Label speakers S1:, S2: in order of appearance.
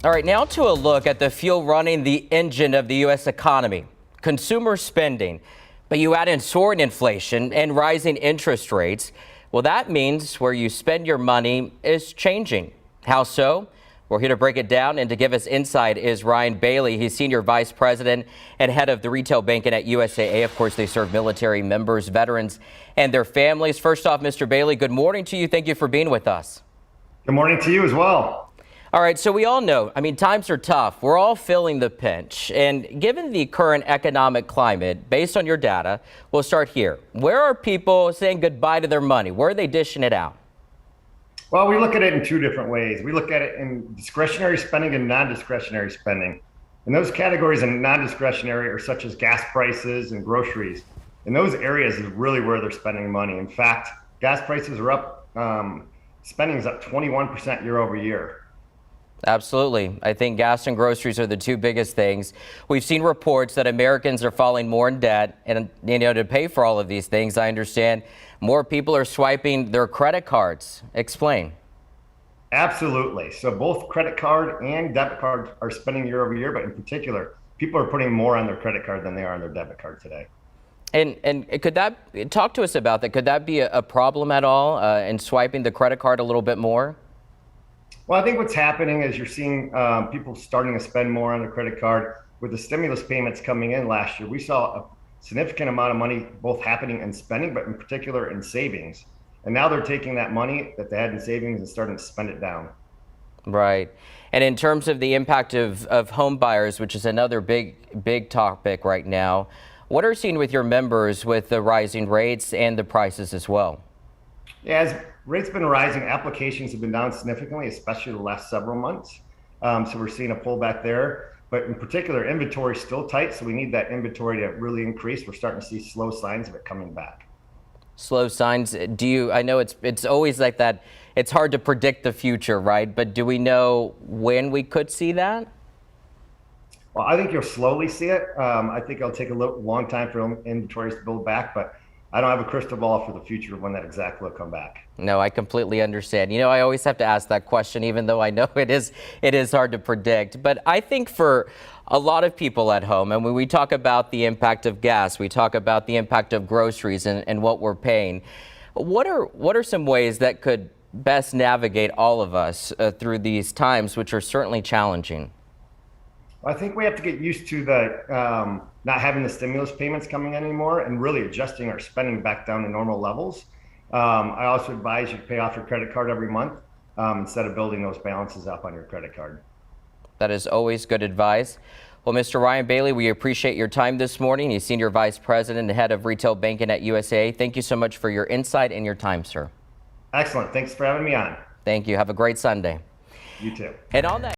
S1: All right, now to a look at the fuel running the engine of the U.S. economy, consumer spending. But you add in soaring inflation and rising interest rates. Well, that means where you spend your money is changing. How so? We're here to break it down, and to give us insight is Ryan Bailey. He's Senior Vice President and head of the retail banking at USAA. Of course, they serve military members, veterans, and their families. First off, Mr. Bailey, good morning to you. Thank you for being with us.
S2: Good morning to you as well.
S1: All right, so we all know, times are tough. We're all feeling the pinch. And given the current economic climate, based on your data, we'll start here. Where are people saying goodbye to their money? Where are they dishing it out?
S2: Well, we look at it in two different ways. We look at it in discretionary spending and non-discretionary spending. And those categories in non-discretionary are such as gas prices and groceries. And those areas is really where they're spending money. In fact, gas prices are up, spending is up 21% year over year.
S1: Absolutely. I think gas and groceries are the two biggest things. We've seen reports that Americans are falling more in debt, and to pay for all of these things, I understand more people are swiping their credit cards. Explain.
S2: Absolutely. So both credit card and debit card are spending year over year, but in particular, people are putting more on their credit card than they are on their debit card today.
S1: And could that, talk to us about that? Could that be a problem at all in swiping the credit card a little bit more?
S2: Well, I think what's happening is you're seeing people starting to spend more on their credit card. With the stimulus payments coming in last year, we saw a significant amount of money both happening in spending, but in particular in savings. And now they're taking that money that they had in savings and starting to spend it down.
S1: Right. And in terms of the impact of home buyers, which is another big topic right now, what are you seeing with your members with the rising rates and the prices as well?
S2: Yeah, as rates have been rising, applications have been down significantly, especially the last several months. So we're seeing a pullback there. But in particular, inventory is still tight, so we need that inventory to really increase. We're starting to see slow signs of it coming back.
S1: Slow signs. I know it's always like that. It's hard to predict the future, right? But do we know when we could see that?
S2: Well, I think you'll slowly see it. I think it'll take a long time for inventories to build back, but I don't have a crystal ball for the future of when that exactly will come back.
S1: No, I completely understand. I always have to ask that question, even though I know it is hard to predict. But I think for a lot of people at home, and when we talk about the impact of gas, we talk about the impact of groceries and what we're paying. What are some ways that could best navigate all of us through these times, which are certainly challenging?
S2: I think we have to get used to the not having the stimulus payments coming in anymore and really adjusting our spending back down to normal levels. I also advise you to pay off your credit card every month instead of building those balances up on your credit card.
S1: That is always good advice. Well, Mr. Ryan Bailey, we appreciate your time this morning. He's Senior Vice President and Head of Retail Banking at USAA. Thank you so much for your insight and your time, sir.
S2: Excellent. Thanks for having me on.
S1: Thank you. Have a great Sunday.
S2: You too.
S1: And on that